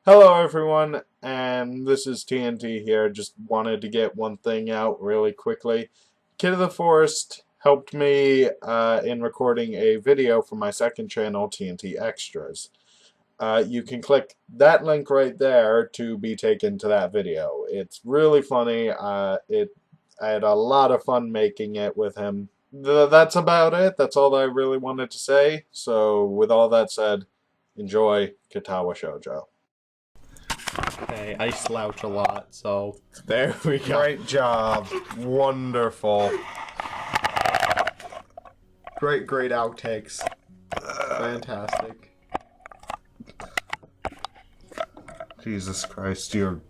Hello, everyone, and this is TNT here. Just wanted to get one thing out really quickly. Kid of the Forest helped me in recording a video for my second channel, TNT Extras. You can click that link right there to be taken to that video. It's really funny. I had a lot of fun making it with him. That's about it. That's all I really wanted to say. So, with all that said, enjoy Katawa Shoujo. Hey, I slouch a lot, so There we go. Great job. Wonderful. great outtakes. Fantastic. Jesus Christ, you're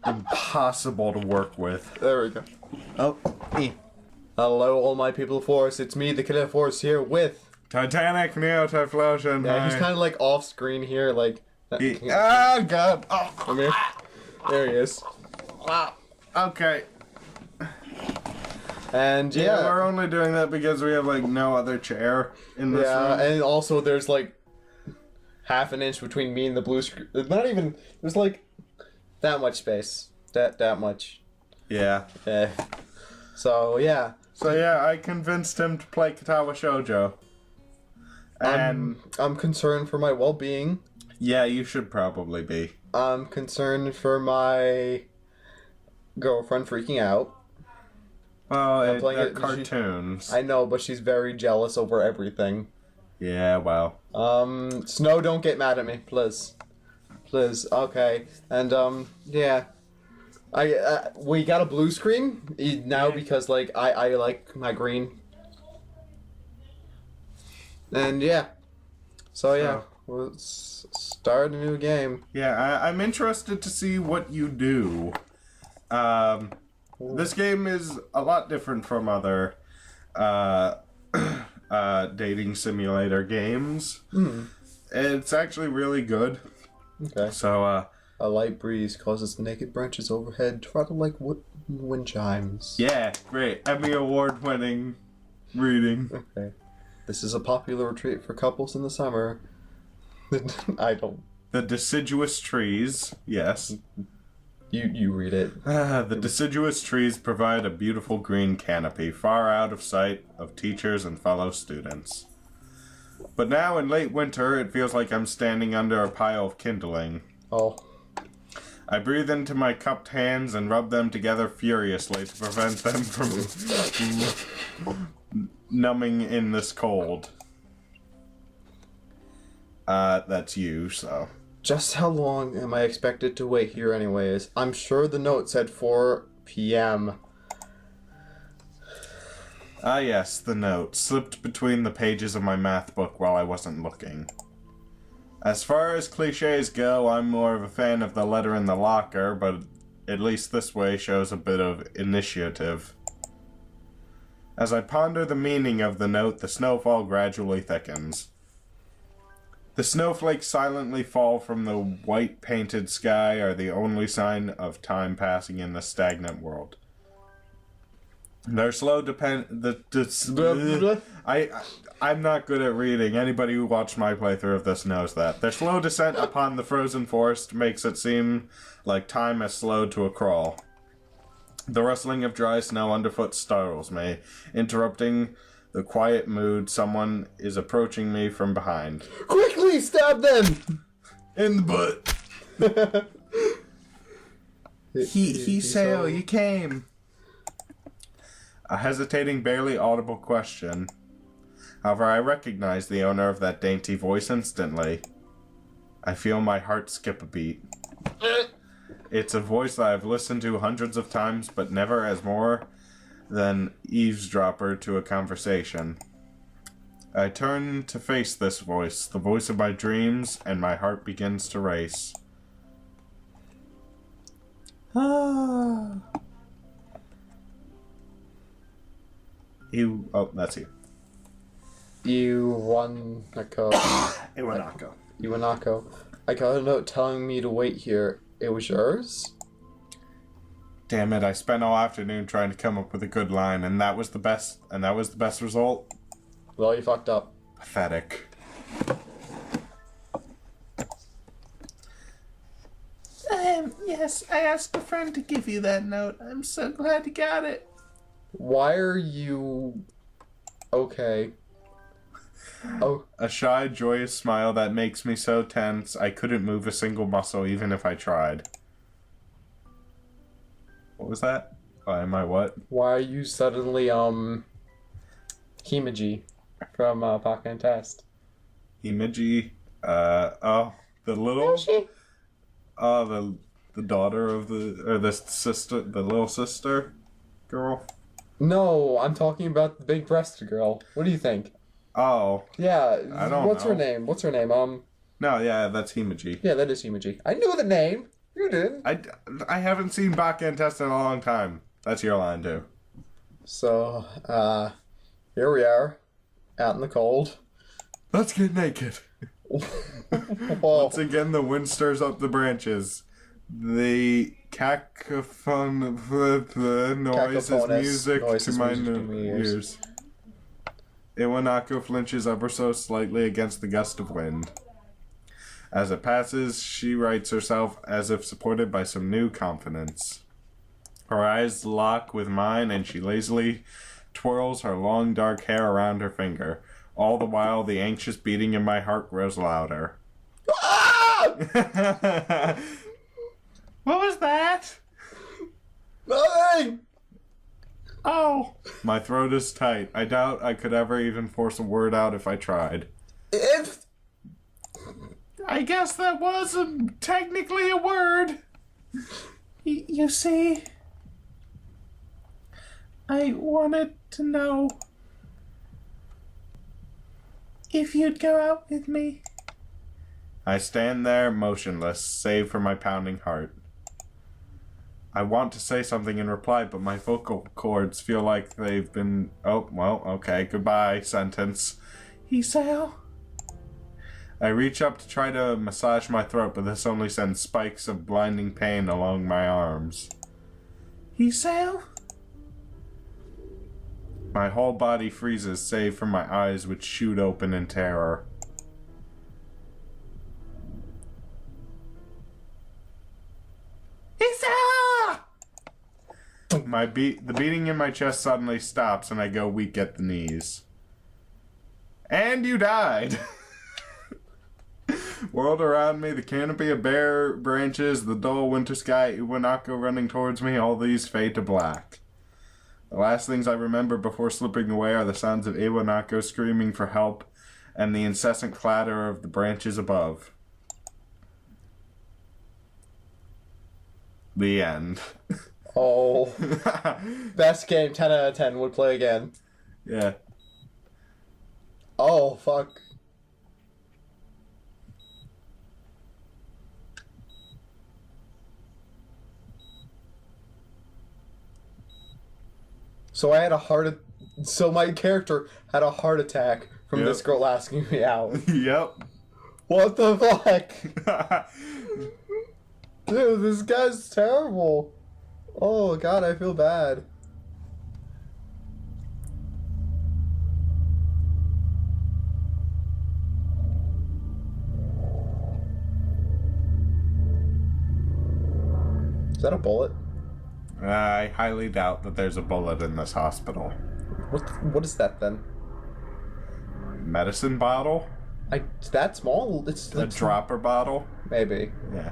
impossible to work with. There we go. Oh, hello, all my people of Forest. It's me, the Kid of the Forest, here with Titanic, Neo, Typhlosion. Yeah, he's kind of like off screen here, like. Oh God! Oh, Come here. There he is. wow. Okay. And Yeah, we're only doing that because we have like no other chair in this room. and also there's like half an inch between me and the blue screen. Not even. There's like that much space. That much. Yeah. So yeah. So yeah, I convinced him to play Katawa Shoujo. And I'm concerned for my well-being. yeah, you should probably be. I'm concerned for my girlfriend freaking out. Well, playing they're it- cartoons. I know, but she's very jealous over everything. Yeah, well. Snow, don't get mad at me, please. Please, okay. And, yeah. We got a blue screen now because, like, I like my green. And, yeah. So, yeah. Let's start a new game. Yeah, I'm interested to see what you do. This game is a lot different from other dating simulator games. It's actually really good. Okay. So, A light breeze causes naked branches overhead to rattle like wind chimes. yeah, great. Emmy Award-winning reading. Okay. This is a popular retreat for couples in the summer. I don't. The deciduous trees, yes. You read it. The deciduous trees provide a beautiful green canopy, far out of sight of teachers and fellow students. But now in late winter, it feels like I'm standing under a pile of kindling. Oh. I breathe into my cupped hands and rub them together furiously to prevent them from numbing in this cold. That's you, so. Just how long am I expected to wait here anyways? I'm sure the note said 4 p.m. Ah yes, the note, slipped between the pages of my math book while I wasn't looking. As far as cliches go, I'm more of a fan of the letter in the locker, but at least this way shows a bit of initiative. As I ponder the meaning of the note, the snowfall gradually thickens. The snowflakes silently fall from the white painted sky are the only sign of time passing in the stagnant world. Their slow I'm not good at reading. Anybody who watched my playthrough of this knows that. Their slow descent upon the frozen forest makes it seem like time has slowed to a crawl. The rustling of dry snow underfoot startles me, interrupting the quiet mood. Someone is approaching me from behind. Quickly stab them! In the butt. He sail, you came. A hesitating, barely audible question. However, I recognize the owner of that dainty voice instantly. I feel my heart skip a beat. It's a voice that I've listened to hundreds of times, but never as more than eavesdropper to a conversation. I turn to face this voice, the voice of my dreams, and my heart begins to race. Oh, that's you. Iwanako. Iwanako. I got a note telling me to wait here. It was yours? Damn it, I spent all afternoon trying to come up with a good line, and that was the best result? Well, you fucked up. Pathetic. Yes, I asked a friend to give you that note. I'm so glad you got it. Why are you... Okay. Oh. A shy, joyous smile that makes me so tense I couldn't move a single muscle even if I tried. What was that? Why am I what? Why are you suddenly, Himeji from, Pac-Man Test? Himeji, the little... the daughter of the sister, the little sister girl? No, I'm talking about the big-breasted girl. What do you think? Oh. Yeah, I don't what's know. her name? What's her name? No, yeah, that's Himeji. Yeah, that is Himeji. I knew the name. You did. I haven't seen Bakken Test in a long time. That's your line, too. So, here we are, out in the cold. Let's get naked. Once again, the wind stirs up the branches. The cacophone noise is music to my ears. Iwanako flinches ever so slightly against the gust of wind. As it passes, she rights herself as if supported by some new confidence. Her eyes lock with mine, and she lazily twirls her long dark hair around her finger. All the while, the anxious beating in my heart grows louder. Ah! What was that? Nothing! Oh! My throat is tight. I doubt I could ever even force a word out if I tried. If... I guess that was technically a word. You see, I wanted to know if you'd go out with me. I stand there motionless, save for my pounding heart. I want to say something in reply, but my vocal cords feel like they've been... Oh, well, okay, goodbye, sentence. Isao? I reach up to try to massage my throat, but this only sends spikes of blinding pain along my arms. Isao? My whole body freezes, save for my eyes, which shoot open in terror. Isao! The beating in my chest suddenly stops, and I go weak at the knees. And you died! World around me, the canopy of bare branches, the dull winter sky, Iwanako running towards me, all these fade to black. The last things I remember before slipping away are the sounds of Iwanako screaming for help and the incessant clatter of the branches above. The end. Oh. Best game, 10 out of 10, would play again. Yeah. Oh, fuck. So my character had a heart attack from this girl asking me out. Yep. What the fuck? Dude, this guy's terrible. Oh god, I feel bad. Is that a bullet? I highly doubt that there's a bullet in this hospital. What is that then? Medicine bottle? It's that small? It's A dropper bottle? Maybe. Yeah.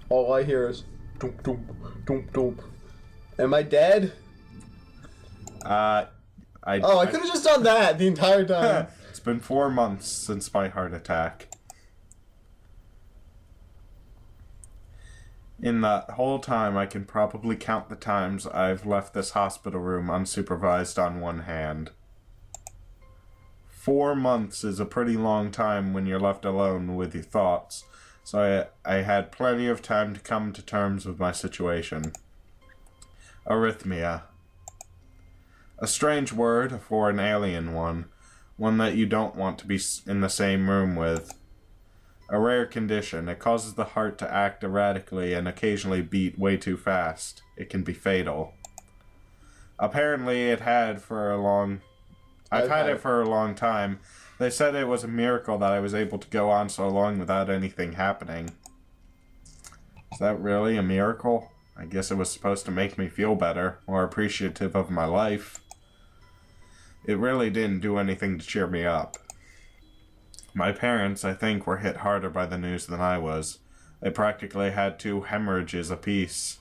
All I hear is doom doom doom doom. Am I dead? I could have just done that the entire time. It's been 4 months since my heart attack. In that whole time, I can probably count the times I've left this hospital room unsupervised on one hand. 4 months is a pretty long time when you're left alone with your thoughts, so I had plenty of time to come to terms with my situation. Arrhythmia. A strange word for an alien one that you don't want to be in the same room with. A rare condition. It causes the heart to act erratically and occasionally beat way too fast. It can be fatal. Apparently I've had it for a long time, They said it was a miracle that I was able to go on so long without anything happening. Is that really a miracle? I guess it was supposed to make me feel better, more appreciative of my life. It really didn't do anything to cheer me up. My parents, I think, were hit harder by the news than I was. They practically had 2 hemorrhages apiece.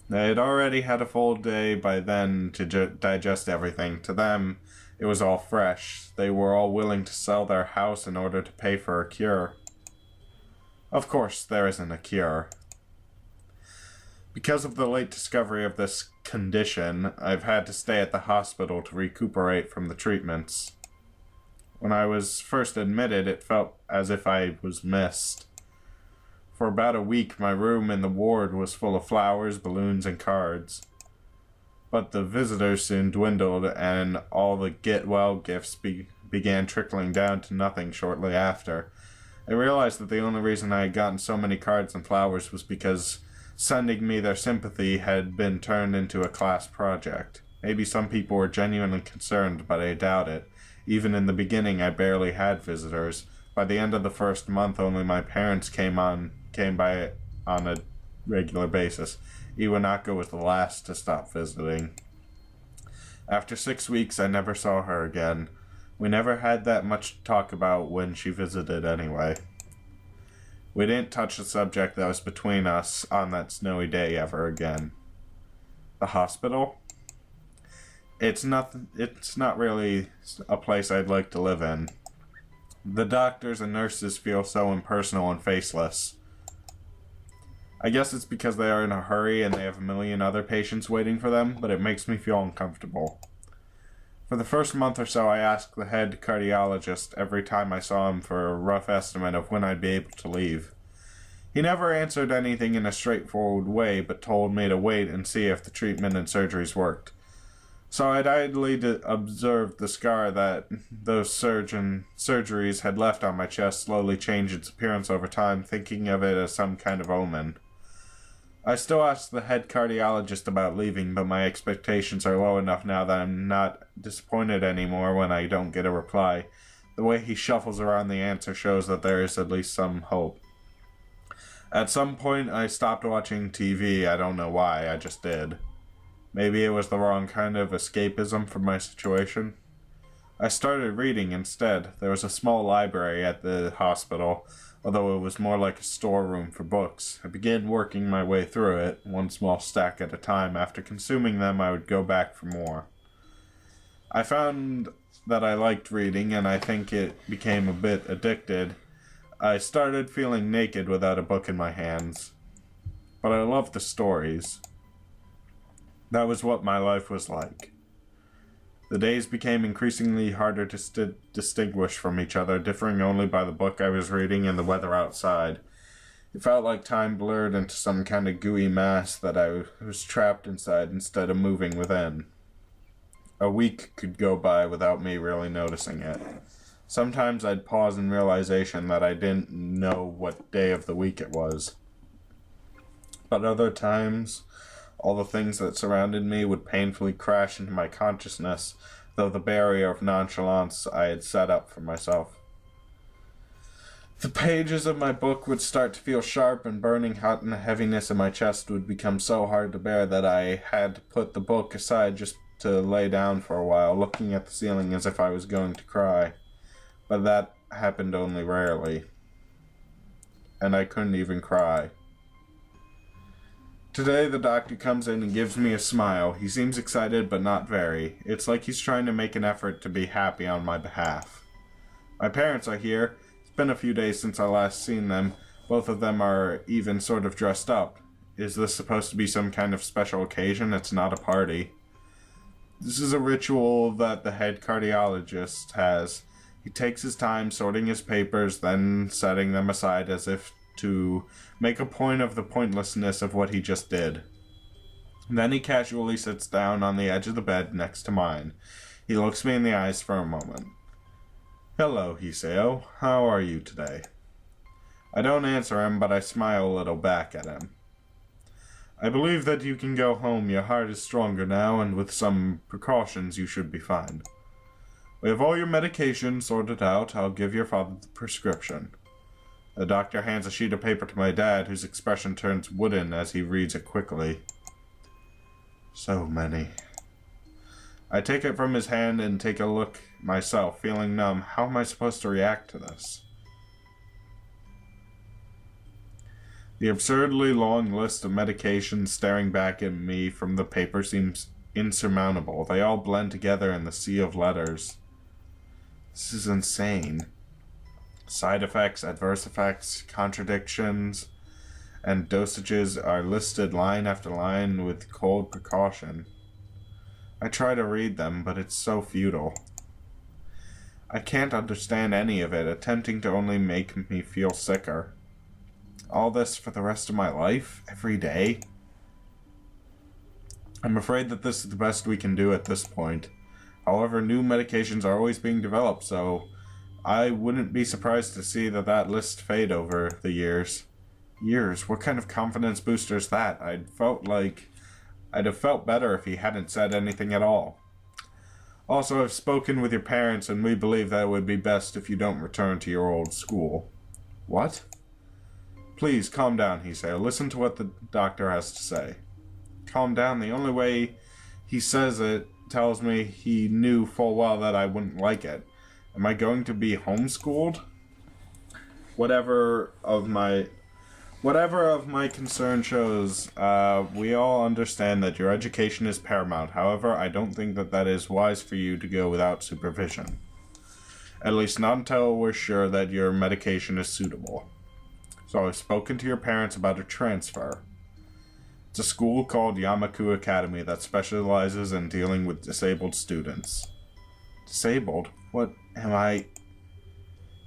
They had already had a full day by then to digest everything. To them, it was all fresh. They were all willing to sell their house in order to pay for a cure. Of course, there isn't a cure. Because of the late discovery of this condition, I've had to stay at the hospital to recuperate from the treatments. When I was first admitted, it felt as if I was missed. For about a week, my room in the ward was full of flowers, balloons, and cards. But the visitors soon dwindled, and all the get-well gifts began trickling down to nothing shortly after. I realized that the only reason I had gotten so many cards and flowers was because sending me their sympathy had been turned into a class project. Maybe some people were genuinely concerned, but I doubt it. Even in the beginning, I barely had visitors. By the end of the first month, only my parents came by on a regular basis. Iwanaka was the last to stop visiting. After 6 weeks, I never saw her again. We never had that much to talk about when she visited anyway. We didn't touch the subject that was between us on that snowy day ever again. The hospital? It's not really a place I'd like to live in. The doctors and nurses feel so impersonal and faceless. I guess it's because they are in a hurry and they have a million other patients waiting for them, but it makes me feel uncomfortable. For the first month or so, I asked the head cardiologist every time I saw him for a rough estimate of when I'd be able to leave. He never answered anything in a straightforward way, but told me to wait and see if the treatment and surgeries worked. So I'd idly observed the scar that those surgeries had left on my chest slowly change its appearance over time, thinking of it as some kind of omen. I still ask the head cardiologist about leaving, but my expectations are low enough now that I'm not disappointed anymore when I don't get a reply. The way he shuffles around the answer shows that there is at least some hope. At some point, I stopped watching TV. I don't know why, I just did. Maybe it was the wrong kind of escapism from my situation. I started reading instead. There was a small library at the hospital, although it was more like a storeroom for books. I began working my way through it, one small stack at a time. After consuming them, I would go back for more. I found that I liked reading, and I think it became a bit addicted. I started feeling naked without a book in my hands. But I loved the stories. That was what my life was like. The days became increasingly harder to distinguish from each other, differing only by the book I was reading and the weather outside. It felt like time blurred into some kind of gooey mass that I was trapped inside instead of moving within. A week could go by without me really noticing it. Sometimes I'd pause in realization that I didn't know what day of the week it was. But other times, all the things that surrounded me would painfully crash into my consciousness, though the barrier of nonchalance I had set up for myself. The pages of my book would start to feel sharp and burning hot, and the heaviness in my chest would become so hard to bear that I had to put the book aside just to lay down for a while, looking at the ceiling as if I was going to cry. But that happened only rarely. And I couldn't even cry. Today, the doctor comes in and gives me a smile. He seems excited, but not very. It's like he's trying to make an effort to be happy on my behalf. My parents are here. It's been a few days since I last seen them. Both of them are even sort of dressed up. Is this supposed to be some kind of special occasion? It's not a party. This is a ritual that the head cardiologist has. He takes his time sorting his papers, then setting them aside as if to make a point of the pointlessness of what he just did. Then he casually sits down on the edge of the bed next to mine. He looks me in the eyes for a moment. "Hello, Hiseo. How are you today?" I don't answer him, but I smile a little back at him. "I believe that you can go home. Your heart is stronger now, and with some precautions you should be fine." We have all your medication sorted out. I'll give your father the prescription. The doctor hands a sheet of paper to my dad, whose expression turns wooden as he reads it quickly. So many. I take it from his hand and take a look myself, feeling numb. How am I supposed to react to this? The absurdly long list of medications staring back at me from the paper seems insurmountable. They all blend together in the sea of letters. This is insane. Side effects, adverse effects, contradictions, and dosages are listed line after line with cold precaution. I try to read them, but it's so futile. I can't understand any of it, attempting to only make me feel sicker. All this for the rest of my life? Every day? I'm afraid that this is the best we can do at this point. However, new medications are always being developed, so I wouldn't be surprised to see that list fade over the years. Years? What kind of confidence booster is that? I'd have felt better if he hadn't said anything at all. Also, I've spoken with your parents, and we believe that it would be best if you don't return to your old school. What? Please, calm down, he said. Listen to what the doctor has to say. Calm down? The only way he says it tells me he knew full well that I wouldn't like it. Am I going to be homeschooled? Whatever of my concern shows, we all understand that your education is paramount. However, I don't think that is wise for you to go without supervision. At least not until we're sure that your medication is suitable. So I've spoken to your parents about a transfer. It's a school called Yamaku Academy that specializes in dealing with disabled students. Disabled? What am I?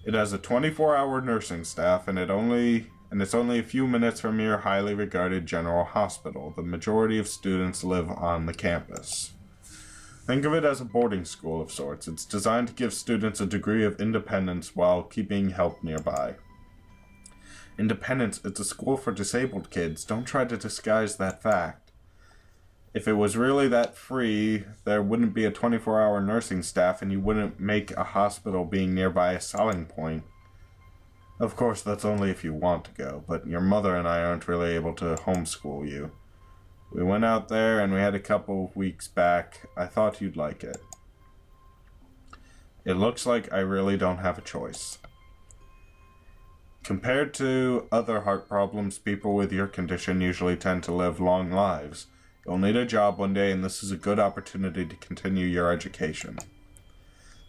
It has a 24-hour nursing staff, and it's only a few minutes from your highly regarded general hospital. The majority of students live on the campus. Think of it as a boarding school of sorts. It's designed to give students a degree of independence while keeping help nearby. Independence, it's a school for disabled kids. Don't try to disguise that fact. If it was really that free, there wouldn't be a 24-hour nursing staff, and you wouldn't make a hospital being nearby a selling point. Of course, that's only if you want to go, but your mother and I aren't really able to homeschool you. We went out there, and we had a couple of weeks back. I thought you'd like it. It looks like I really don't have a choice. Compared to other heart problems, people with your condition usually tend to live long lives. You'll need a job one day, and this is a good opportunity to continue your education.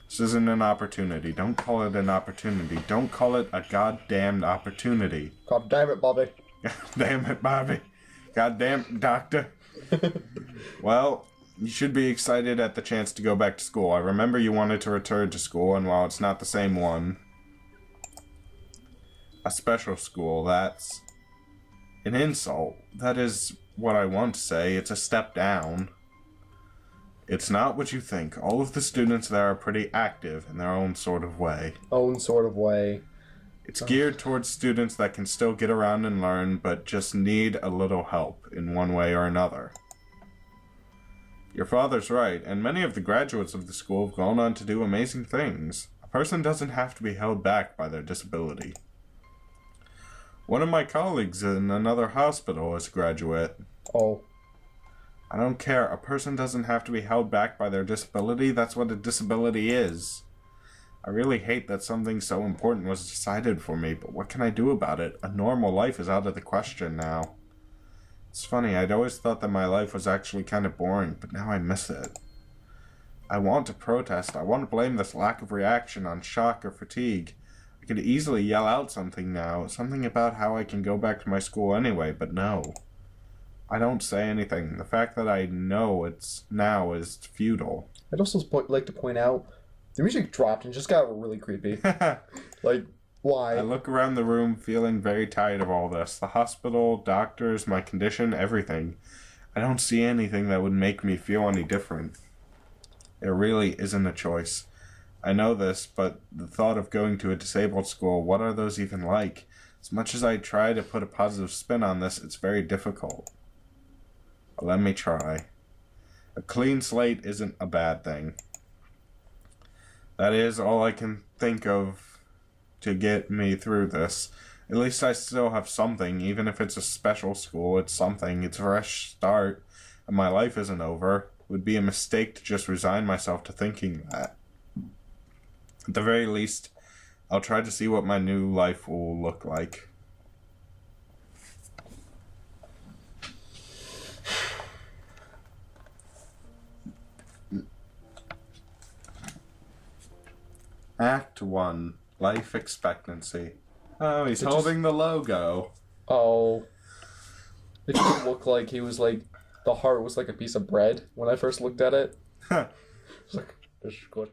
This isn't an opportunity. Don't call it an opportunity. Don't call it a goddamned opportunity. God damn it, Bobby. God damn it, Bobby. God damn it, Doctor. Well, you should be excited at the chance to go back to school. I remember you wanted to return to school, and while it's not the same one, a special school, that's an insult. That is what I want to say. It's a step down. It's not what you think. All of the students there are pretty active in their own sort of way. Own sort of way. It's geared towards students that can still get around and learn, but just need a little help in one way or another. Your father's right, and many of the graduates of the school have gone on to do amazing things. A person doesn't have to be held back by their disability. One of my colleagues in another hospital is a graduate. Oh. I don't care. A person doesn't have to be held back by their disability. That's what a disability is. I really hate that something so important was decided for me, but what can I do about it? A normal life is out of the question now. It's funny, I'd always thought that my life was actually kind of boring, but now I miss it. I want to protest. I want to blame this lack of reaction on shock or fatigue. I could easily yell out something now, something about how I can go back to my school anyway, but no. I don't say anything. The fact that I know it's now is futile. I'd also like to point out, the music dropped and just got really creepy. Like, why? I look around the room feeling very tired of all this. The hospital, doctors, my condition, everything. I don't see anything that would make me feel any different. There really isn't a choice. I know this, but the thought of going to a disabled school, what are those even like? As much as I try to put a positive spin on this, it's very difficult. But let me try. A clean slate isn't a bad thing. That is all I can think of to get me through this. At least I still have something, even if it's a special school, it's something. It's a fresh start, and my life isn't over. It would be a mistake to just resign myself to thinking that. At the very least, I'll try to see what my new life will look like. Act 1. Life expectancy. Oh, he's holding the logo. Oh. It just looked like he was like... The heart was like a piece of bread when I first looked at it. It's like, this is good.